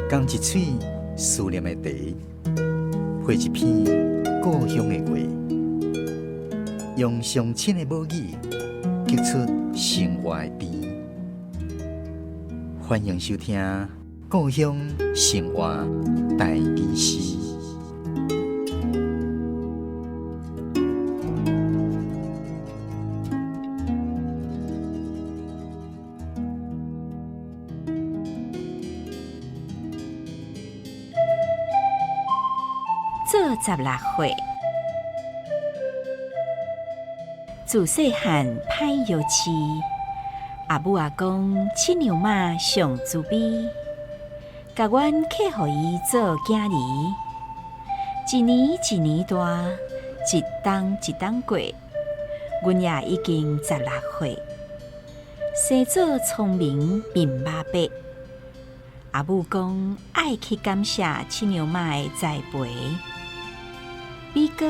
讲一嘴思念的茶，配一片故乡的话，用上亲的母语激出生活的甜。欢迎收听《故乡生活大故事》。做16岁，自细汉歹摇饲，阿母阿公饲牛马上滋味，甲阮客互伊做囝儿。一年一年大，一冬一冬过，阮也已经16岁，生做聪明面肉白。阿母讲爱去感谢饲牛马的栽培。米果、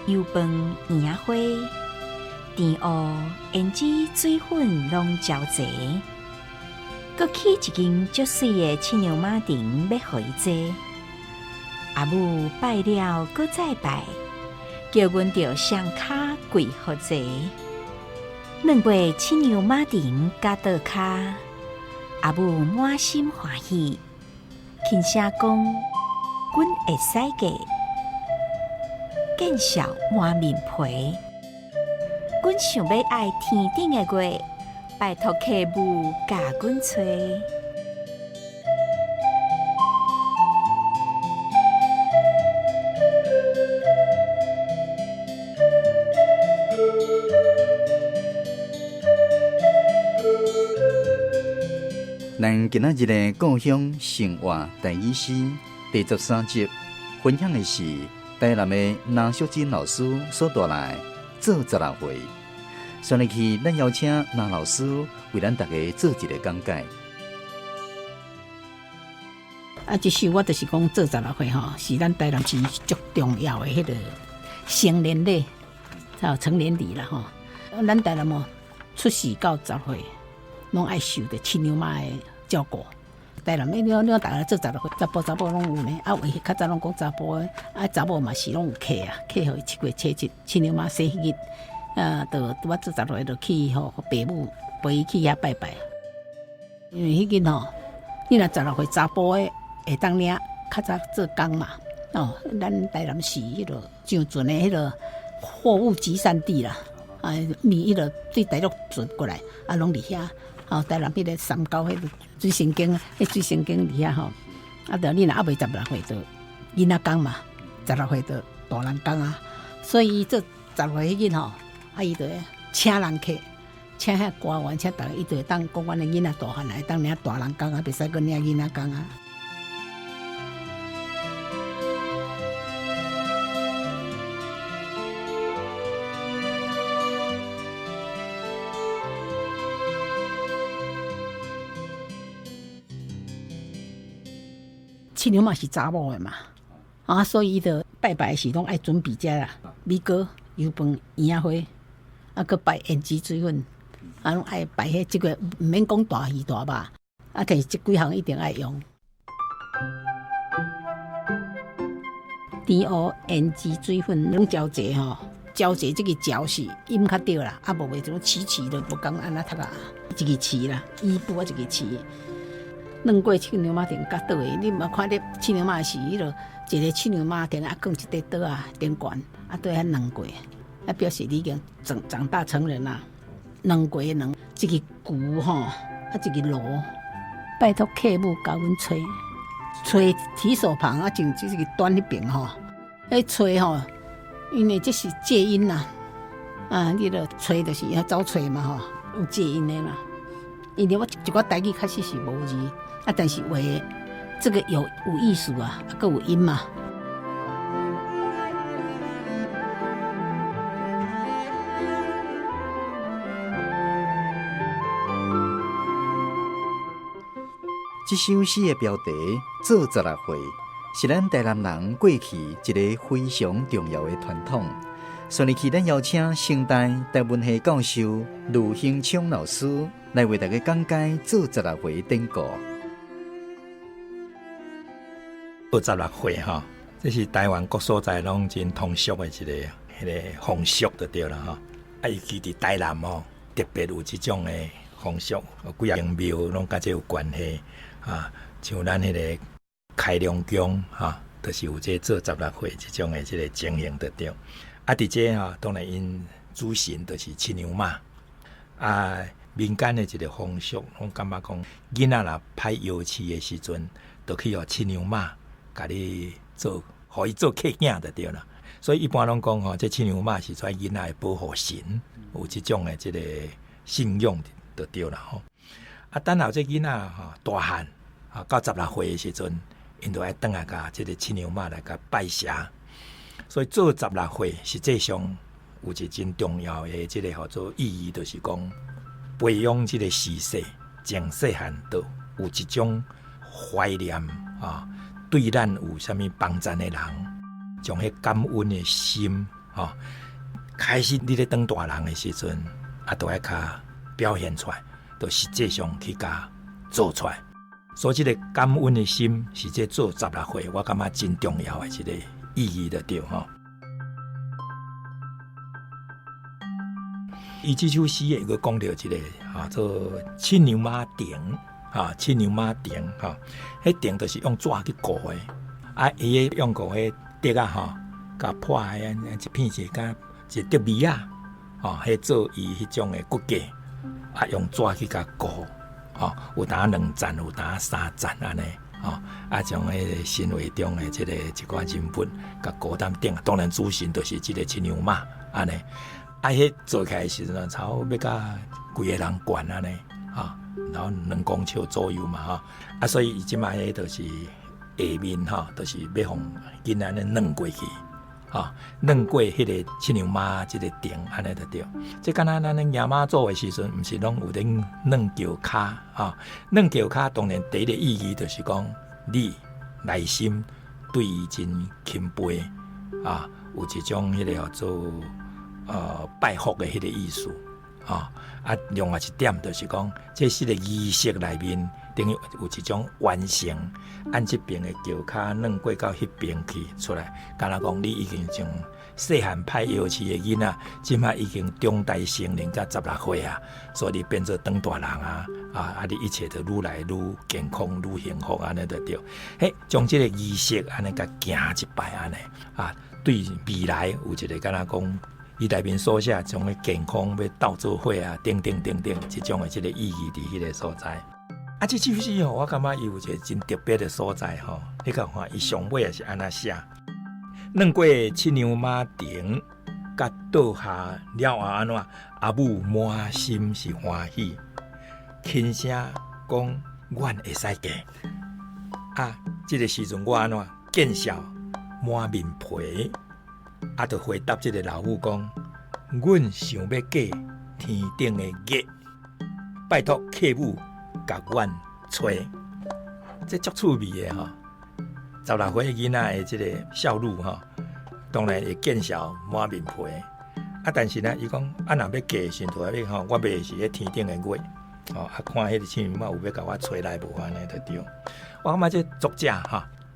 油饭、圆仔花、甜蚵、胭脂、水粉拢招齐，搁起一间足水的饲牛马场要互伊坐。阿母拜了，搁再拜，叫阮着双骹跪互坐。2月饲牛马场甲倒骹，阿母满心欢喜，轻声讲：“阮会使嫁。”见笑满面皮，阮想要爱天顶的月，拜托客母甲阮找。咱今仔日的故乡生活大意思第13集，分享的是台南的南淑珍老师所带来做16岁。上日去，咱邀请南老师为咱大家做一个讲解。这首我就是讲做16岁吼，是咱台南市足重要的迄个成年礼，成年礼啦吼。咱台南哦，出世到10岁，拢爱受着饲牛马的照顾。台南你大家做16岁，查甫拢有呢。有诶，较早拢讲查甫诶，查某嘛是拢有客啊，客互伊7月初1饲牛马生迄日，就我做16岁就去父母陪伊去遐拜拜。因为迄日吼，你若16岁查甫诶会当领较早做工嘛。咱台南市迄落上圳诶迄落货物集散地啦，迄落对大陆转过来，拢伫遐。台南迄个三高迄个水仙宫，水仙宫伫遐吼，着你若还未16岁，就囡仔工嘛，16岁就大人工啊。所以做16岁迄日吼，伊就请人客，请遐官员，请逐个，伊就会当讲阮的囡仔大汉来当领大人工啊，袂使搁领囡仔工啊。饲牛马是查某的嘛，所以伊就拜拜时拢爱准备遮啦，米果、油饭、圆仔花，搁拜胭脂水粉，拢爱拜迄即个，毋免讲大鱼大肉，摕即几项一定爱用。甜蚵、胭脂水粉拢招齐吼，招齐即个招是音较对啦，无袂种起就无讲安那读啊，一个起啦，伊步一个起。2过饲牛马场甲倒的，你嘛看咧饲牛马是迄落一个饲牛马场放一块桌啊，顶悬倒遐2过，表示你已经长大成人啦。2过2，一个牛吼，一个骡，拜托客母甲阮吹提手旁种就是个端迄边吼，吹吼，因为这是戒音啦，你著吹就是走吹嘛吼，有戒音的啦。因为我一寡台语开始是无字。但是话这个有意思啊，还有音嘛。这首诗的标题《做16岁》，是咱台南人过去一个非常重要的传统。所以去咱邀请清代台文系教授卢兴昌老师来为大家讲解做16岁的典故。26岁哈，这是台湾各所在拢真通俗的一个风俗就对了哈。尤其伫台南哦，特别有这种的风俗，几啊间庙拢甲这有关系啊。像咱迄个开龙宫哈，就是有这做16岁这种的这个情形就对。啊，伫这哈，当然因主神就是骑牛马啊。民间的一个风俗，我感觉讲，囡仔若歹摇饲的时阵，就去互骑牛马，甲你做，互伊做客囝就对了。所以一般拢讲吼，这骑牛马是跩囡仔的保护神，有这种的这个信用就对了吼。啊，等后这囡仔吼大汉啊，到16岁的时阵，因就爱倒来甲这个骑牛马来甲拜谢。所以做16岁实际上有一真重要的这个叫做意义，就是讲。培养这个时势，从细汉到有一种怀念啊，对咱有啥物帮助的人，将迄感恩的心啊，开始你咧当大人的时阵，啊，都爱较表现出来，都实际上去甲做出来。所以这个感恩的心是这做16岁，我感觉真重要的一个意义的对吼。伊这首诗有个讲到一个做骑牛马亭骑牛马亭迄亭就是用纸去糊的，啊，伊用糊迄竹甲破一片是甲一竹米迄做伊迄种的骨架，啊，用纸去甲糊，有当2层，有当3层安尼，啊，将迄个神话中的这个一寡人物甲糊当顶，当然主神就是这个骑牛马安尼。啊，迄做起来时阵，差不多要甲规个人悬安尼，然后2公尺左右嘛，啊，所以伊即摆迄就是下面就是要互囡仔咧软过去，软过迄个骑牛马即个顶安尼就对。即敢若咱咧骑马做诶时阵，毋是拢有咧软脚骹，软脚骹当然第一个意义就是讲你内心对伊真钦佩有一种迄个叫做。拜福的迄个意思另外一点就是讲，这是个仪式内面，等于有一种完成，按这边的脚骹软过到迄边去出来，敢若讲你已经从细汉歹摇饲的囡仔，即摆已经中大成人到16岁啊，所以你变做当大人你一切就愈来愈健康、愈幸福安尼就对。将这个仪式安尼甲行一摆安尼对未来有一个敢若讲。伊内面所写将个健康要斗做伙等等，即种的即个意义伫迄个所在。这首诗我感觉伊有一个真特别的所在你看伊上尾也是安那写，软过骑牛马亭，甲倒下了后安怎？阿母满心是欢喜，轻声讲阮会使嫁。这个时阵我安怎见笑满面皮？就回答这个老母讲，阮想要嫁天顶的月，拜托客母甲阮吹。这足趣味的16岁囡仔的这个少女当然会见笑满面皮。但是呢，伊讲若要嫁的时阵，我买的是迄天顶的月，看迄个青牛马有要甲我吹来无安尼就对。我感觉这作者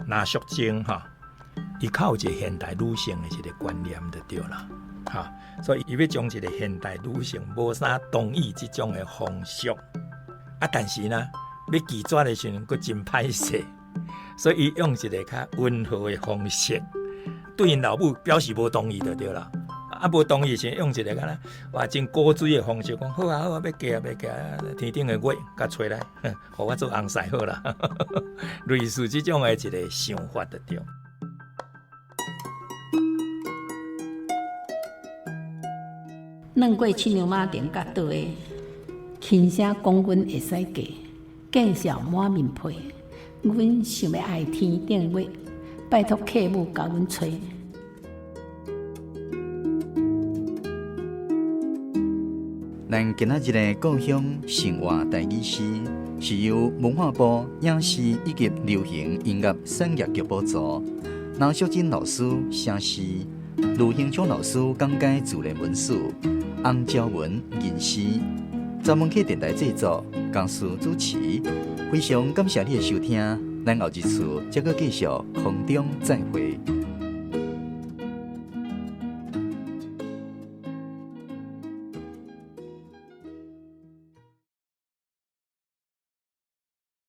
拿淑晶伊较有一个现代女性的一个观念就对了，所以伊要将一个现代女性无啥同意这种的风俗，但是呢，要拒绝的时阵，佫真歹势，所以伊用一个较温和的方式，对因老母表示无同意就对了。无同意时，用一个敢若真古锥的方式讲，好啊，要嫁天顶的月甲吹来，互我做红婿好啦，类似这种的一个想法就对。软过骑牛马亭甲倒的，轻声讲阮会使嫁，见笑满面皮。阮想要爱天顶月，拜托客母甲阮吹。咱今仔日的故乡生活台语诗，是由文化部影视以及流行音乐产业局补助，南秀珍老师写诗，卢兴昌老师讲解自然文史，洪昭文吟诗，专门去电台制作，讲师主持。非常感谢你的收听，咱后一次则搁继续空中再会。